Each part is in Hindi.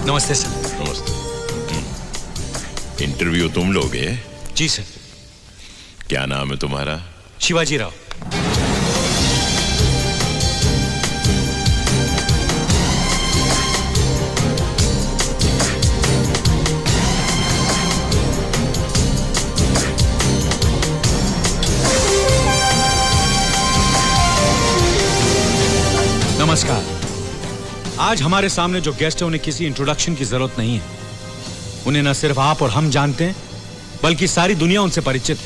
नमस्ते सर। नमस्ते। इंटरव्यू तुम लोगे? जी सर। क्या नाम है तुम्हारा? शिवाजी राव। नमस्कार। आज हमारे सामने जो गेस्ट है उन्हें किसी इंट्रोडक्शन की जरूरत नहीं है। उन्हें न सिर्फ आप और हम जानते हैं बल्कि सारी दुनिया उनसे परिचित है।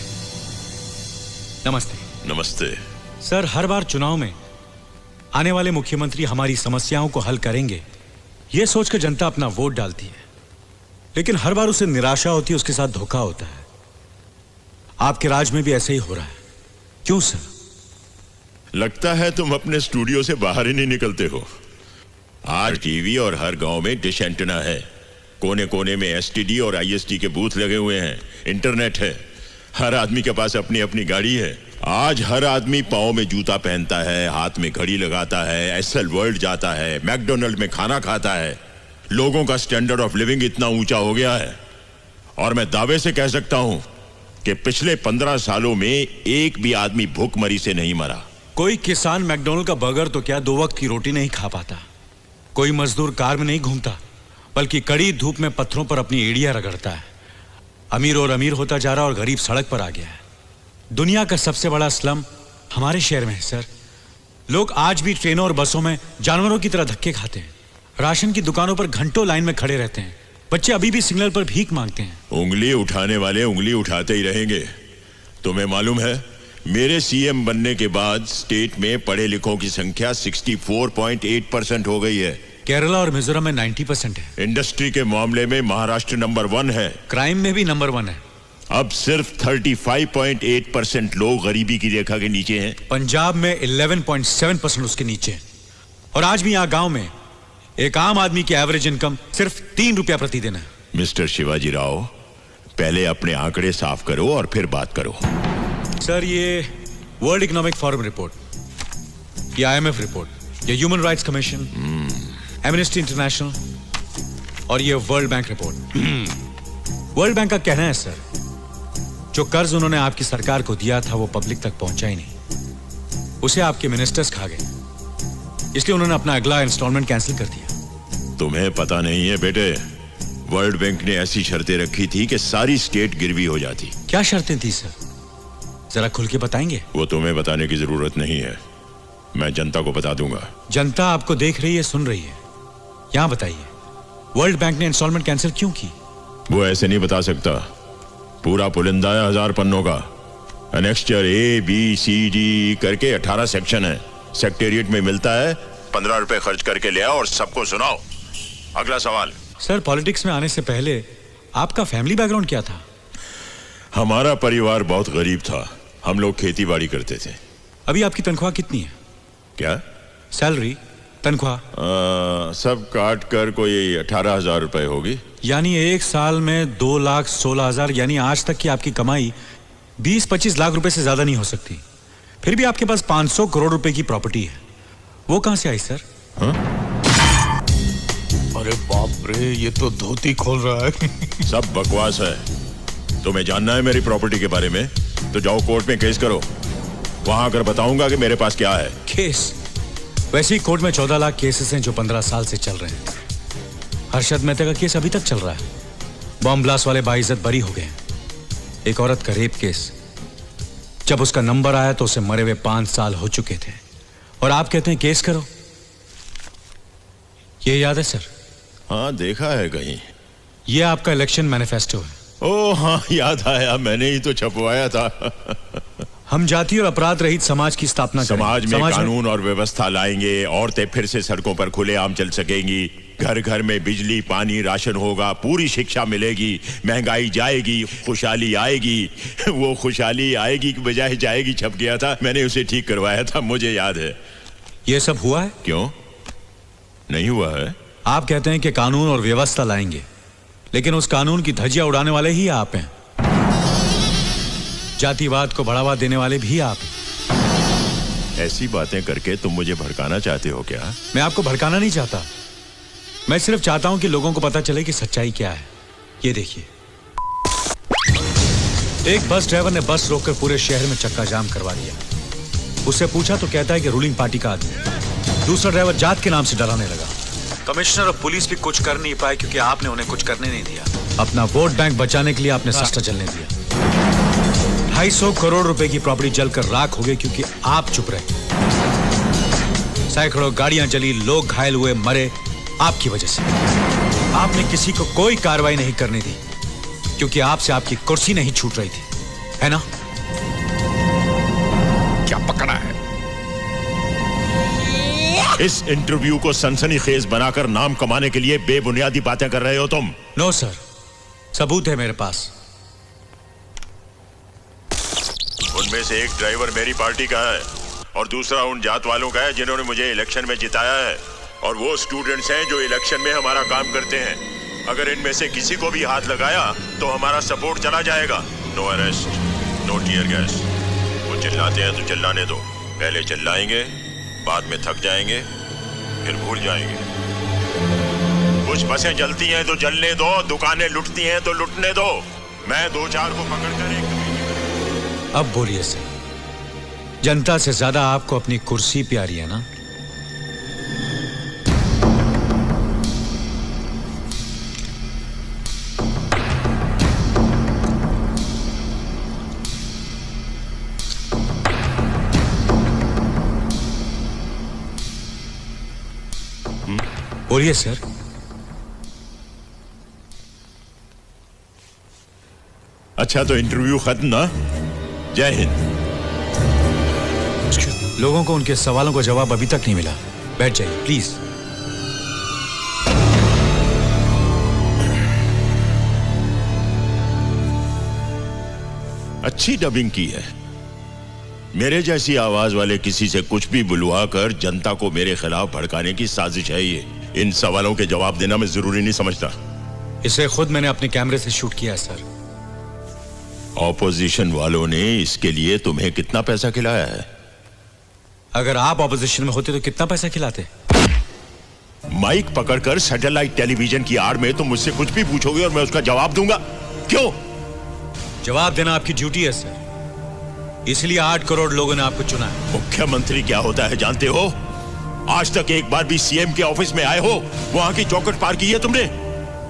नमस्ते। नमस्ते। सर, हर बार चुनाव में आने वाले मुख्यमंत्री हमारी समस्याओं को हल करेंगे यह सोचकर जनता अपना वोट डालती है, लेकिन हर बार उसे निराशा होती है, उसके साथ धोखा होता है। आपके राज में भी ऐसे ही हो रहा है, क्यों सर? लगता है तुम अपने स्टूडियो से बाहर ही नहीं निकलते हो। आज टीवी और हर गांव में डिश एंटेना है, कोने कोने में एसटीडी और आईएसटी के बूथ लगे हुए हैं, इंटरनेट है, हर आदमी के पास अपनी अपनी गाड़ी है। आज हर आदमी पाँव में जूता पहनता है, हाथ में घड़ी लगाता है, एसएल वर्ल्ड जाता है, मैकडोनल्ड में खाना खाता है। लोगों का स्टैंडर्ड ऑफ लिविंग इतना ऊंचा हो गया है और मैं दावे से कह सकता हूं कि पिछले 15 सालों में एक भी आदमी भूखमरी से नहीं मरा। कोई किसान मैकडोनल्ड का बर्गर तो क्या 2 वक्त की रोटी नहीं खा पाता। कोई मजदूर कार में नहीं घूमता बल्कि कड़ी धूप में पत्थरों पर अपनी एड़ियां रगड़ता है। अमीर और अमीर होता जा रहा और गरीब सड़क पर आ गया है। दुनिया का सबसे बड़ा स्लम हमारे शहर में है सर। लोग आज भी ट्रेनों और बसों में जानवरों की तरह धक्के खाते हैं। राशन की दुकानों पर घंटों लाइन में खड़े रहते हैं। बच्चे अभी भी सिग्नल पर भीख मांगते हैं। उंगली उठाने वाले उंगली उठाते ही रहेंगे। तुम्हें मालूम है, मेरे सीएम बनने के बाद स्टेट में पढ़े लिखों की संख्या 64.8% हो गई है। केरला और मिजोरम में 90% है। इंडस्ट्री के मामले में महाराष्ट्र नंबर 1 है। क्राइम में भी नंबर 1 है। अब सिर्फ 35.8% लोग गरीबी की रेखा के नीचे हैं। पंजाब में 11.7% उसके नीचे है। और आज भी यहाँ गांव में एक आम आदमी की एवरेज इनकम सिर्फ 3 रुपया प्रतिदिन है। मिस्टर शिवाजी राव, पहले अपने आंकड़े साफ करो और फिर बात करो। सर, ये वर्ल्ड इकोनॉमिक फोरम रिपोर्ट, ये आईएमएफ रिपोर्ट, ये human rights commission, amnesty international और ये world bank report. World bank का कहना है सर, जो कर्ज उन्होंने आपकी सरकार को दिया था वो पब्लिक तक पहुंचा ही नहीं, उसे आपके मिनिस्टर्स खा गए, इसलिए उन्होंने अपना अगला इंस्टॉलमेंट कैंसिल कर दिया। तुम्हें पता नहीं है बेटे, वर्ल्ड बैंक ने ऐसी शर्तें रखी थी कि सारी स्टेट गिरवी हो जाती। क्या शर्तें थी सर, जरा खुल के बताएंगे? वो तुम्हें बताने की जरूरत नहीं है, मैं जनता को बता दूंगा। जनता आपको देख रही है, सुन रही है। यहां बताइए, वर्ल्ड बैंक ने इंस्टॉलमेंट कैंसिल क्यों की? वो ऐसे नहीं बता सकता। पूरा पुलिंदा है 1000 पन्नों का। एनेक्स्चर ABCD करके 18 सेक्शन है। सेक्रेटेरिएट में मिलता है, 15 रुपए खर्च करके ले आओ और सबको सुनाओ। अगला सवाल। सर, पॉलिटिक्स में आने से पहले आपका फैमिली बैकग्राउंड क्या था? हमारा परिवार बहुत गरीब था, हम लोग खेती बाड़ी करते थे। अभी आपकी तनख्वाह कितनी है? क्या? सैलरी, तनख्वाह? सब काट कर कोई 18,000 रुपए होगी। यानी एक साल में 2,16,000, यानी आज तक की आपकी कमाई 20-25 लाख रुपए से ज्यादा नहीं हो सकती। फिर भी आपके पास 500 करोड़ रुपए की प्रॉपर्टी है, वो कहां से आई सर? हाँ? अरे बाप रे, ये तो धोती खोल रहा है। सब बकवास है। तुम्हें जानना है मेरी प्रॉपर्टी के बारे में तो जाओ कोर्ट में केस करो, वहां आकर बताऊंगा कि मेरे पास क्या है। केस? वैसे ही कोर्ट में 14 लाख केसेस हैं जो 15 साल से चल रहे हैं। हर्षद मेहता का केस अभी तक चल रहा है। बॉम्ब ब्लास्ट वाले बाइज्जत बरी हो गए। एक औरत का रेप केस, जब उसका नंबर आया तो उसे मरे हुए 5 साल हो चुके थे और आप कहते हैं केस करो। ये याद है सर? हाँ, देखा है कहीं। ये आपका इलेक्शन मैनिफेस्टो है। ओह हाँ, याद आया, मैंने ही तो छपवाया था। हम जाति और अपराध रहित समाज की स्थापना करेंगे। समाज में कानून और व्यवस्था लाएंगे, औरतें फिर से सड़कों पर खुलेआम चल सकेंगी, घर घर में बिजली पानी राशन होगा, पूरी शिक्षा मिलेगी, महंगाई जाएगी, खुशहाली आएगी। वो खुशहाली आएगी की बजाय जाएगी छप गया था, मैंने उसे ठीक करवाया था, मुझे याद है। ये सब हुआ है? क्यों नहीं हुआ है? आप कहते हैं कि कानून और व्यवस्था लाएंगे, लेकिन उस कानून की धज्जियां उड़ाने वाले ही आप हैं। जातिवाद को बढ़ावा देने वाले भी आप हैं। ऐसी बातें करके तुम मुझे भड़काना चाहते हो क्या? मैं आपको भड़काना नहीं चाहता, मैं सिर्फ चाहता हूं कि लोगों को पता चले कि सच्चाई क्या है। ये देखिए, एक बस ड्राइवर ने बस रोककर पूरे शहर में चक्का जाम करवा दिया। उससे पूछा तो कहता है कि रूलिंग पार्टी का आदमी। दूसरा ड्राइवर जात के नाम से डराने लगा। कमिश्नर और पुलिस भी कुछ कर नहीं पाए क्योंकि आपने उन्हें कुछ करने नहीं दिया। अपना वोट बैंक बचाने के लिए आपने रास्ता जलने दिया। 250 करोड़ रुपए की प्रॉपर्टी जलकर राख हो गई क्योंकि आप चुप रहे। सैकड़ों गाड़ियां जली, लोग घायल हुए, मरे आपकी वजह से। आपने किसी को कोई कार्रवाई नहीं करने दी क्योंकि आपसे आपकी कुर्सी नहीं छूट रही थी, है ना? क्या पकड़ा है? इस इंटरव्यू को सनसनीखेज बनाकर नाम कमाने के लिए बेबुनियादी बातें कर रहे हो तुम। नो सर, सबूत है मेरे पास। उनमें से एक ड्राइवर मेरी पार्टी का है और दूसरा उन जात वालों का है जिन्होंने मुझे इलेक्शन में जिताया है, और वो स्टूडेंट्स हैं जो इलेक्शन में हमारा काम करते हैं। अगर इनमें से किसी को भी हाथ लगाया तो हमारा सपोर्ट चला जाएगा। No arrest, no tear gas. वो चिल्लाते हैं तो चिल्लाने दो। पहले चिल्लाएंगे, बाद में थक जाएंगे, फिर भूल जाएंगे। कुछ बसें जलती हैं तो जलने दो, दुकानें लुटती हैं तो लुटने दो। मैं 2-4 को पकड़कर एक। अब बोलिए सर, जनता से ज्यादा आपको अपनी कुर्सी प्यारी है ना? बोलिए सर। अच्छा तो इंटरव्यू खत्म ना? जय हिंद। लोगों को उनके सवालों का जवाब अभी तक नहीं मिला। बैठ जाइए प्लीज। अच्छी डबिंग की है। मेरे जैसी आवाज वाले किसी से कुछ भी बुलवा कर जनता को मेरे खिलाफ भड़काने की साजिश है ये। इन सवालों के जवाब देना मैं जरूरी नहीं समझता। इसे खुद मैंने अपने कैमरे से शूट किया है सर। ऑपोजिशन वालों ने इसके लिए तुम्हें कितना पैसा खिलाया है? अगर आप ऑपोजिशन में होते तो कितना पैसा खिलाते? माइक पकड़कर सैटेलाइट टेलीविजन की आड़ में तुम मुझसे कुछ भी पूछोगे और मैं उसका जवाब दूंगा। क्यों? जवाब देना आपकी ड्यूटी है सर, इसलिए 8 करोड़ लोगों ने आपको चुना है। मुख्यमंत्री क्या होता है जानते हो? आज तक एक बार भी सीएम के ऑफिस में आए हो? वहां की चौखट पार की है तुमने?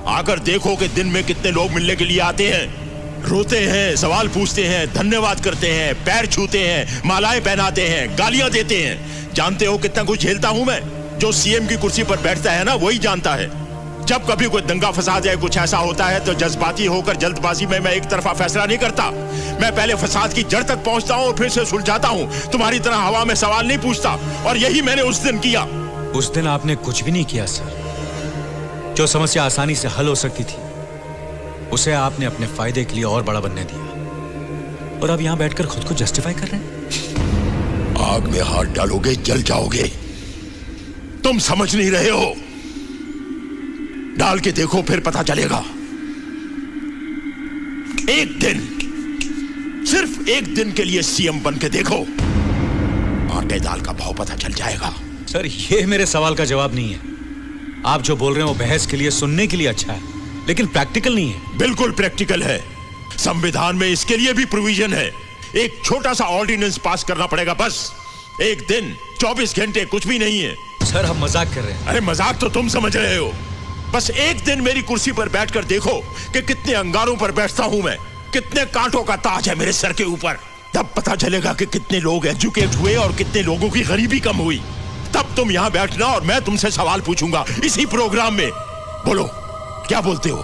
आकर देखो कि दिन में कितने लोग मिलने के लिए आते हैं, रोते हैं, सवाल पूछते हैं, धन्यवाद करते हैं, पैर छूते हैं, मालाएं पहनाते हैं, गालियां देते हैं। जानते हो कितना कुछ झेलता हूं मैं? जो सीएम की कुर्सी पर बैठता है ना, वही जानता है। जब कभी कोई दंगा फसाद या कुछ ऐसा होता है तो जज्बाती होकर जल्दबाजी में मैं एक तरफा फैसला नहीं करता। मैं पहले फसाद की जड़ तक पहुंचता हूं और फिर से सुलझाता हूं। तुम्हारी तरह हवा में सवाल नहीं पूछता, और यही मैंने उस दिन किया। उस दिन आपने कुछ भी नहीं किया सर। जो समस्या आसानी से हल हो सकती थी उसे आपने अपने फायदे के लिए और बड़ा बनने दिया, और अब यहां बैठकर खुद को जस्टिफाई कर रहे हैं। आग में हाथ डालोगे जल जाओगे। तुम समझ नहीं रहे हो। डाल के देखो फिर पता चलेगा। एक दिन, सिर्फ एक दिन के लिए सीएम बन के देखो, आटे दाल का भाव पता चल जाएगा। सर ये मेरे सवाल का जवाब नहीं है। आप जो बोल रहे हैं वो बहस के लिए, सुनने के लिए अच्छा है, लेकिन प्रैक्टिकल नहीं है। बिल्कुल प्रैक्टिकल है। संविधान में इसके लिए भी प्रोविजन है। एक छोटा सा ऑर्डिनेंस पास करना पड़ेगा बस। एक दिन, 24 घंटे, कुछ भी नहीं है। सर हम मजाक कर रहे हैं। अरे मजाक तो तुम समझ रहे हो। बस एक दिन मेरी कुर्सी पर बैठकर देखो कि कितने अंगारों पर बैठता हूं मैं, कितने कांटों का ताज है मेरे सर के ऊपर। तब पता चलेगा कि कितने लोग एजुकेट हुए और कितने लोगों की गरीबी कम हुई। तब तुम यहां बैठना और मैं तुमसे सवाल पूछूंगा इसी प्रोग्राम में। बोलो, क्या बोलते हो?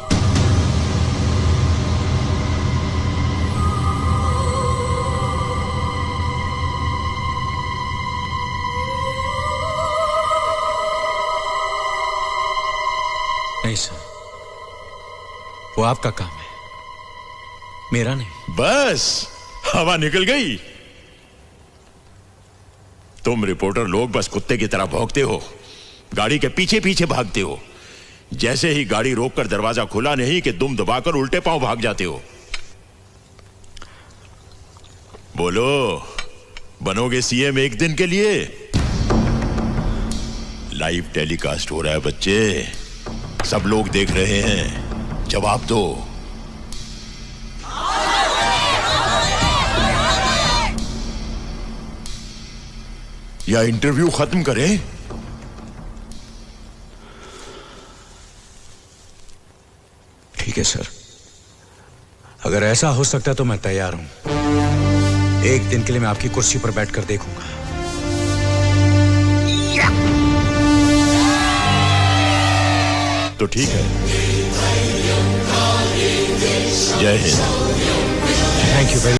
नहीं सर, वो आपका काम है, मेरा नहीं। बस हवा निकल गई। तुम रिपोर्टर लोग बस कुत्ते की तरह भौंकते हो, गाड़ी के पीछे पीछे भागते हो। जैसे ही गाड़ी रोककर दरवाजा खुला नहीं कि दुम दबाकर उल्टे पांव भाग जाते हो। बोलो, बनोगे सीएम एक दिन के लिए? लाइव टेलीकास्ट हो रहा है बच्चे। सब लोग देख रहे हैं, जवाब दो। या इंटरव्यू खत्म करें? ठीक है सर, अगर ऐसा हो सकता है तो मैं तैयार हूं। एक दिन के लिए मैं आपकी कुर्सी पर बैठकर देखूंगा। तो ठीक है। जय हिंद। Thank you very